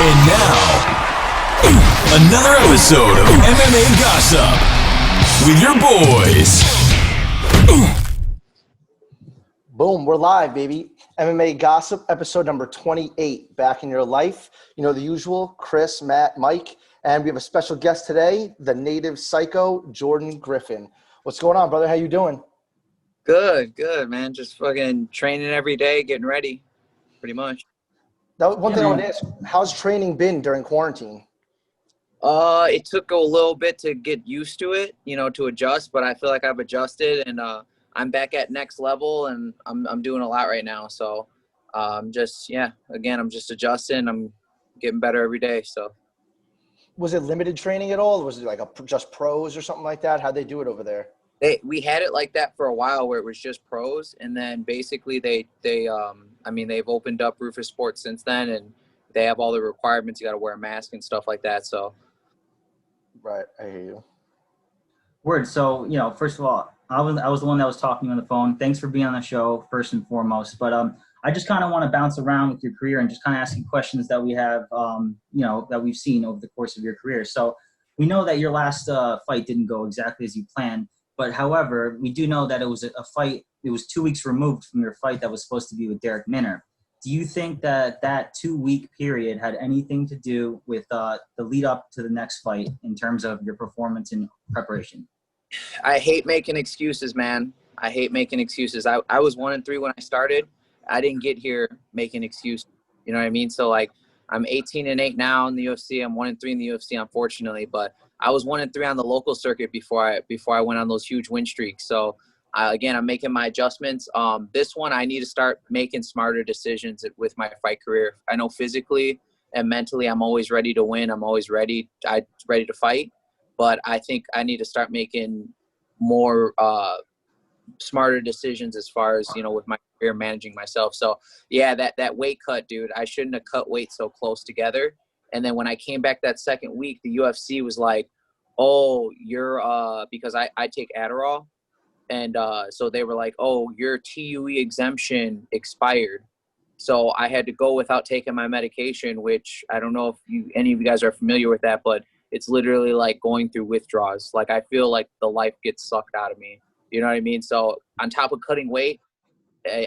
And now, another episode of MMA Gossip with your boys. Boom, we're live, baby. MMA Gossip, episode number 28, back in your life. You know the usual, Chris, Matt, Mike, and we have a special guest today, the native psycho, Jordan Griffin. What's going on, brother? How you doing? Good, man. Just fucking training every day, getting ready, pretty much. That was one thing I would ask. How's training been during quarantine? It took a little bit to get used to it, to adjust, but I feel like I've adjusted and I'm back at next level and I'm doing a lot right now. So I'm just adjusting. I'm getting better every day. So Was it limited training at all? Was it like just pros or something like that? How'd they do it over there? We had it like that for a while where it was just pros, and then basically they've opened up Roufusport since then, and they have all the requirements. You got to wear a mask and stuff like that. So, right, I hear you. Word. So, first of all, I was the one that was talking to you on the phone. Thanks for being on the show, first and foremost. But I just kind of want to bounce around with your career and just kind of ask you questions that we have, that we've seen over the course of your career. So we know that your last fight didn't go exactly as you planned. But however, we do know that it was a fight. It was 2 weeks removed from your fight that was supposed to be with Derek Minner. Do you think that 2 week period had anything to do with the lead up to the next fight in terms of your performance and preparation? I hate making excuses, man. I hate making excuses. I was 1-3 when I started. I didn't get here making excuses. You know what I mean? So like, I'm 18-8 now in the UFC. I'm 1-3 in the UFC, unfortunately, but I was 1-3 on the local circuit before I went on those huge win streaks. So again, I'm making my adjustments. This one, I need to start making smarter decisions with my fight career. I know physically and mentally, I'm always ready to win. I'm always ready to fight, but I think I need to start making more smarter decisions as far as, with my career, managing myself. So yeah, that weight cut, dude, I shouldn't have cut weight so close together. And then when I came back that second week, the UFC was like, oh, you're because I take adderall. And so they were like, oh, your TUE exemption expired. So I had to go without taking my medication, which I don't know if any of you guys are familiar with that, but it's literally like going through withdrawals. Like I feel like the life gets sucked out of me. You know what I mean? So on top of cutting weight,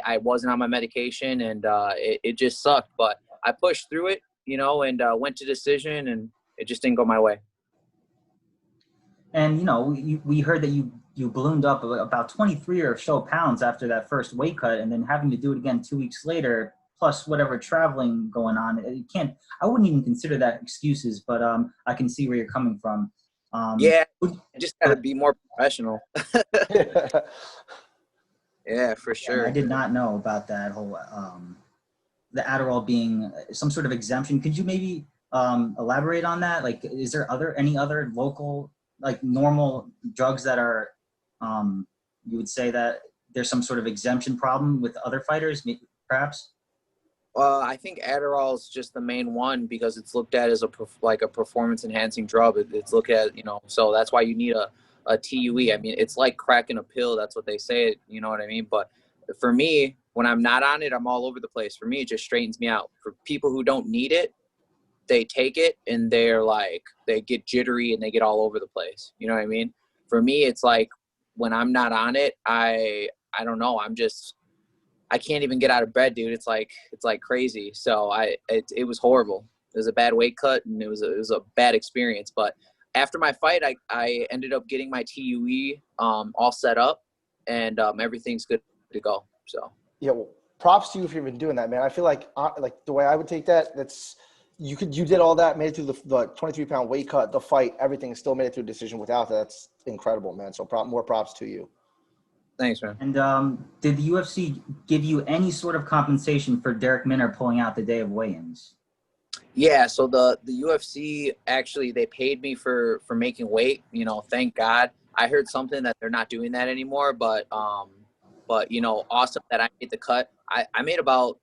I wasn't on my medication and it just sucked. But I pushed through it, and went to decision, and it just didn't go my way. And, we heard that you ballooned up about 23 or so pounds after that first weight cut, and then having to do it again 2 weeks later, plus whatever traveling going on. I wouldn't even consider that excuses, but I can see where you're coming from. Yeah, I just got to be more professional. Yeah, for sure. I did not know about that whole the Adderall being some sort of exemption. Could you maybe elaborate on that? Like, is there any other local, like, normal drugs that are you would say that there's some sort of exemption problem with other fighters, perhaps? I think Adderall is just the main one because it's looked at as a performance enhancing drug. It's looked at, so that's why you need a TUE. I mean, it's like cracking a pill. That's what they say. You know what I mean? But for me, when I'm not on it, I'm all over the place. For me, it just straightens me out. For people who don't need it, they take it and they get jittery and they get all over the place. You know what I mean? For me, it's like when I'm not on it, I don't know. I can't even get out of bed, dude. It's like crazy. So it was horrible. It was a bad weight cut and it was a bad experience. But after my fight, I ended up getting my TUE all set up and everything's good to go. So yeah, well, props to you if you've been doing that, man. I feel like the way I would take that, you did all that, made it through the 23-pound weight cut, the fight, everything, still made it through a decision without that. That's incredible, man. So more props to you. Thanks, man. And did the UFC give you any sort of compensation for Derek Minner pulling out the day of weigh-ins? Yeah, so the UFC, actually, they paid me for making weight. Thank God. I heard something that they're not doing that anymore, but awesome that I made the cut. I made about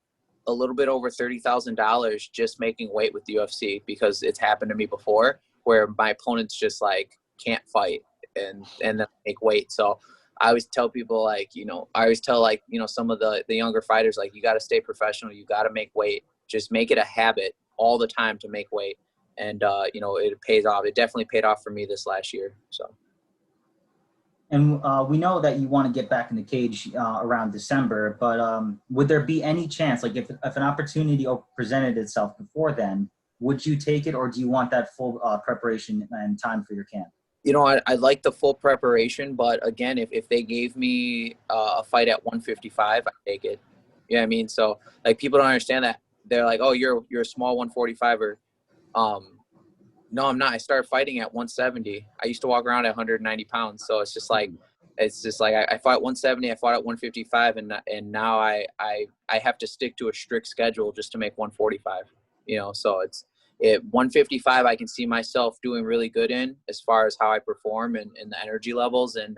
a little bit over $30,000 just making weight with the UFC because it's happened to me before where my opponents just can't fight and then make weight. So I always tell people some of the younger fighters, you got to stay professional. You got to make weight. Just make it a habit. all the time to make weight. And, it pays off. It definitely paid off for me this last year. So. And we know that you want to get back in the cage around December, but would there be any chance, like if an opportunity presented itself before then, would you take it, or do you want that full preparation and time for your camp? I like the full preparation, but again, if they gave me a fight at 155, I'd take it. You know what I mean? So like people don't understand that. They're like, oh, you're a small 145er. No, I'm not. I started fighting at 170. I used to walk around at 190 pounds. So it's just like I fought 170. I fought at 155, and now I have to stick to a strict schedule just to make 145. So it's 155. I can see myself doing really good in as far as how I perform and the energy levels and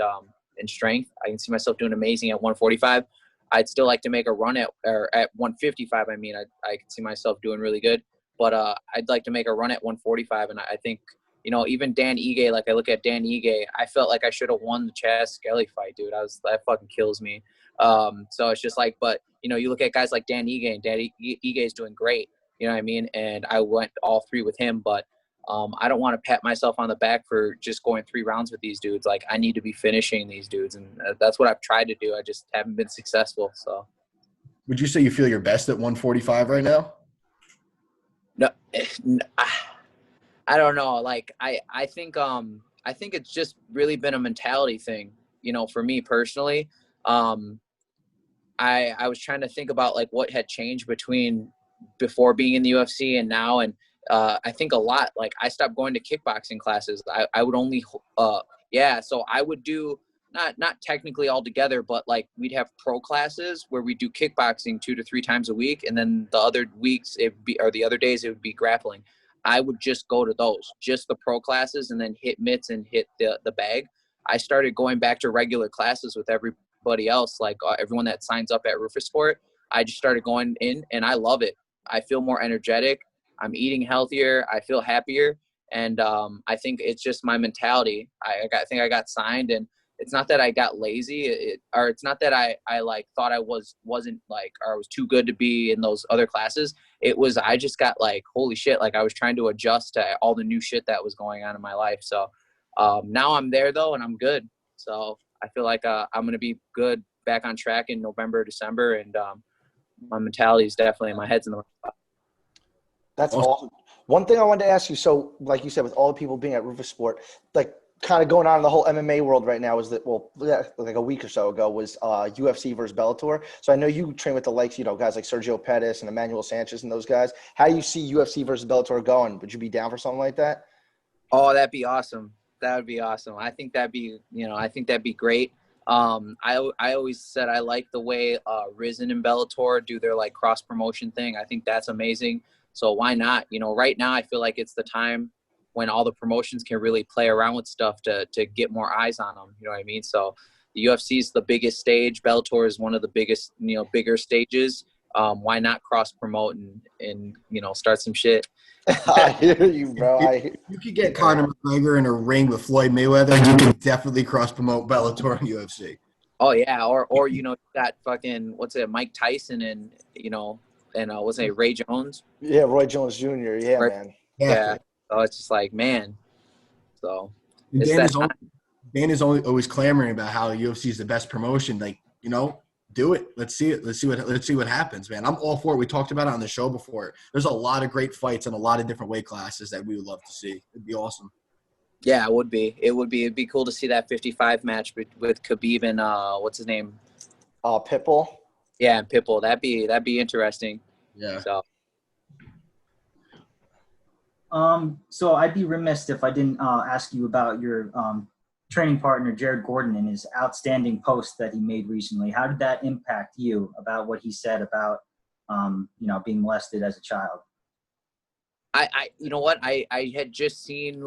strength. I can see myself doing amazing at 145. I'd still like to make a run at 155. I mean, I can see myself doing really good. But I'd like to make a run at 145, and I think, even Dan Ige, like I look at Dan Ige, I felt like I should have won the Chaz Skelly fight, dude. That fucking kills me. So it's just like, but, you look at guys like Dan Ige, and Dan Ige is doing great, you know what I mean? And I went all 3 with him, but I don't want to pat myself on the back for just going 3 rounds with these dudes. Like, I need to be finishing these dudes, and that's what I've tried to do. I just haven't been successful, so. Would you say you feel your best at 145 right now? No, I don't know. Like, I think it's just really been a mentality thing, for me personally. I was trying to think about like what had changed before being in the UFC and now. And I think a lot, like I stopped going to kickboxing classes. I would only, so I would do not technically all together, but like we'd have pro classes where we do kickboxing 2 to 3 times a week. And then the other days it would be grappling. I would just go to those, just the pro classes, and then hit mitts and hit the bag. I started going back to regular classes with everybody else, like everyone that signs up at Roufusport. I just started going in and I love it. I feel more energetic. I'm eating healthier. I feel happier. And I think it's just my mentality. I think I got signed, and it's not that I got lazy, or it's not that I like thought I wasn't like, or I was too good to be in those other classes. It was, I just got like, holy shit. Like I was trying to adjust to all the new shit that was going on in my life. So now I'm there though, and I'm good. So I feel like I'm going to be good back on track in November, December. And my mentality is definitely, my head's in the right spot. That's awesome. One thing I wanted to ask you, so like you said, with all the people being at Roufusport, like kind of going on in the whole MMA world right now is that, like a week or so ago was UFC versus Bellator. So I know you train with the likes, guys like Sergio Pettis and Emmanuel Sanchez and those guys. How do you see UFC versus Bellator going? Would you be down for something like that? Oh, that'd be awesome. That would be awesome. I think that'd be great. I always said I like the way Risen and Bellator do their like cross promotion thing. I think that's amazing. So why not? Right now I feel like it's the time when all the promotions can really play around with stuff to get more eyes on them. You know what I mean? So the UFC is the biggest stage. Bellator is one of the biggest, bigger stages. Why not cross promote and start some shit? I hear you, bro. You could get Conor McGregor in a ring with Floyd Mayweather, and you can definitely cross promote Bellator and UFC. Oh yeah, or that fucking Mike Tyson and what's his name, Ray Jones? Yeah, Roy Jones Jr. Yeah, right. Man. Yeah. So it's just like, man. So Dan is always clamoring about how the UFC is the best promotion. Like, do it. Let's see it. Let's see what happens, man. I'm all for it. We talked about it on the show before. There's a lot of great fights and a lot of different weight classes that we would love to see. It'd be awesome. Yeah, it would be. It'd be cool to see that 55 match with Khabib and what's his name? Pitbull. Yeah, and Pitbull. That'd be interesting. Yeah. So I'd be remiss if I didn't ask you about your training partner, Jared Gordon, and his outstanding post that he made recently. How did that impact you about what he said about, being molested as a child? You know what? I had just seen,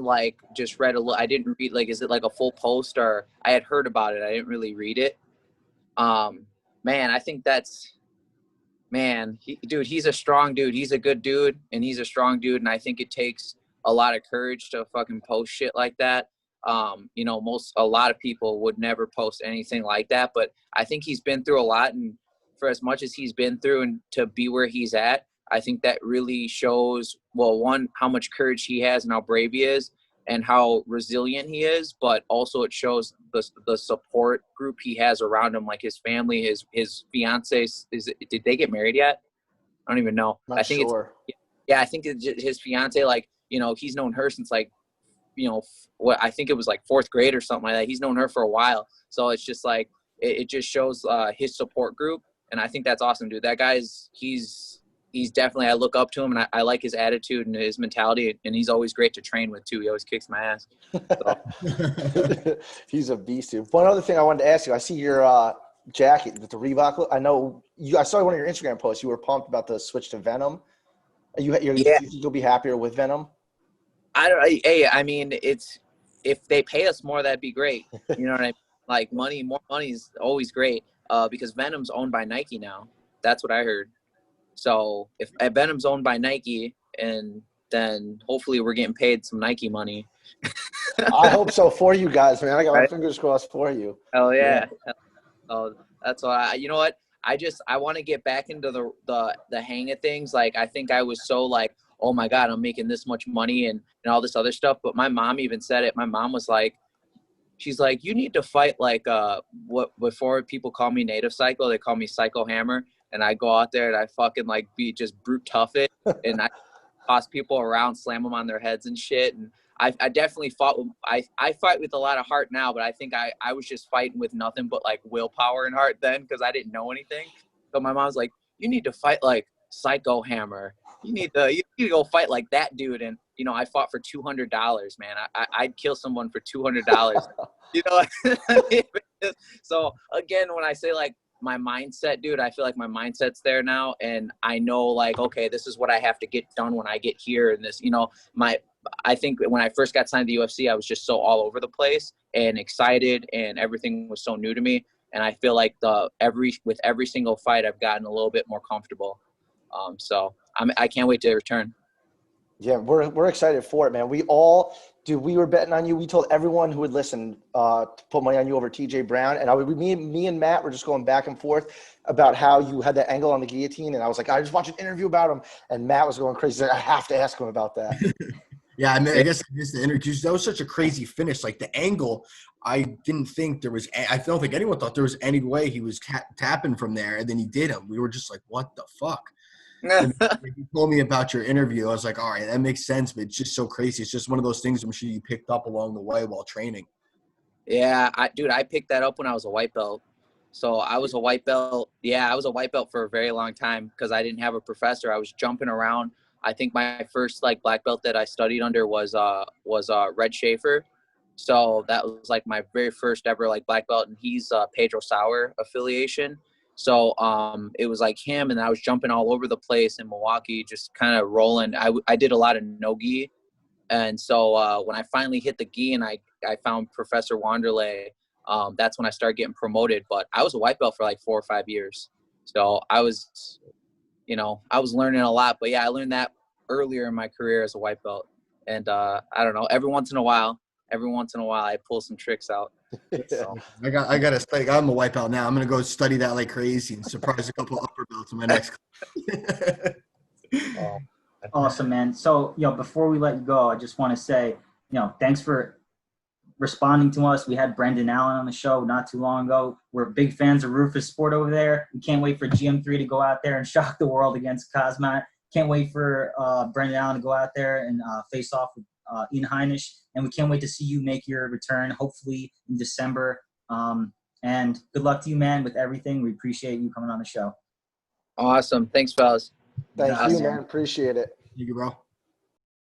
just read a little. I didn't read, is it like a full post, or I had heard about it. I didn't really read it. Man, I think he's a strong dude. He's a good dude, and he's a strong dude. And I think it takes a lot of courage to fucking post shit like that. A lot of people would never post anything like that, but I think he's been through a lot. And for as much as he's been through and to be where he's at, I think that really shows, well, one, how much courage he has and how brave he is and how resilient he is, but also it shows the support group he has around him, like his family, his fiance. Did they get married yet? I don't even know. Not I think sure. yeah, I think his fiance, like, you know, he's known her since like, you know, what I think it was like 4th grade or something like that. He's known her for a while. So it's just like, it just shows his support group. And I think that's awesome, dude. That guy's, he's definitely, I look up to him, and I like his attitude and his mentality. And he's always great to train with too. He always kicks my ass. So. He's a beast, dude. One other thing I wanted to ask you, I see your jacket with the Reebok. I know I saw one of your Instagram posts. You were pumped about the switch to Venom. Yeah. You think you'll be happier with Venom? I mean, it's, if they pay us more, that'd be great. You know what I mean? Like more money is always great. Because Venom's owned by Nike now. That's what I heard. So if Venom's owned by Nike, and then hopefully we're getting paid some Nike money. I hope so for you guys, man. I got my fingers crossed for you. Hell yeah. Oh, that's why. You know what? I want to get back into the hang of things. Like, I think I was so like, oh my God, I'm making this much money and all this other stuff. But my mom even said it. My mom was like, she's like, you need to fight like what before people call me Native Psycho, they call me Psycho Hammer. And I go out there and I fucking like be just brute tough it, and I toss people around, slam them on their heads and shit. And I definitely fought with, I fight with a lot of heart now, but I think I was just fighting with nothing but like willpower and heart then, because I didn't know anything. So my mom's like, you need to fight like Psycho Hammer. You need to go fight like that dude. And you know, I fought for $200, man. I'd kill someone for $200. You know, so again, when I say like my mindset, dude, I feel like my mindset's there now, and I know like, okay, this is what I have to get done when I get here. And this, you know, I think when I first got signed to the UFC, I was just so all over the place and excited, and everything was so new to me. And I feel like with every single fight, I've gotten a little bit more comfortable. So I can't wait to return. Yeah, we're excited for it, man. We were betting on you. We told everyone who would listen to put money on you over TJ Brown. And me and Matt were just going back and forth about how you had that angle on the guillotine. And I was like, I just watched an interview about him. And Matt was going crazy. He's like, I have to ask him about that. Yeah, I mean, I guess the interview, that was such a crazy finish. Like the angle, I don't think anyone thought there was any way he was tapping from there. And then he did him. We were just like, what the fuck? And you told me about your interview. I was like, all right, that makes sense, but it's just so crazy. It's just one of those things I'm sure you picked up along the way while training. Yeah, I picked that up when I was a white belt. So I was a white belt. Yeah, I was a white belt for a very long time because I didn't have a professor. I was jumping around. I think my first like black belt that I studied under was Red Schaefer. So that was like my very first ever like black belt, and he's Pedro Sauer affiliation. So it was like him, and I was jumping all over the place in Milwaukee, just kind of rolling. I did a lot of no gi, and so when I finally hit the gi and I found Professor Wanderlei, that's when I started getting promoted. But I was a white belt for like 4 or 5 years, so I was learning a lot. But yeah, I learned that earlier in my career as a white belt, and I don't know. Every once in a while, I pull some tricks out. So. I gotta study. I'm a white belt now. I'm gonna go study that like crazy and surprise a couple upper belts in my next. Awesome, man. So, before we let you go, I just want to say, thanks for responding to us. We had Brendan Allen on the show not too long ago. We're big fans of Roufusport over there. We can't wait for GM3 to go out there and shock the world against Cosma. Can't wait for Brendan Allen to go out there and face off with Ian Heinisch. And we can't wait to see you make your return, hopefully in December. And good luck to you, man, with everything. We appreciate you coming on the show. Awesome. Thanks, fellas. Thank you, man. Appreciate it. Thank you, bro.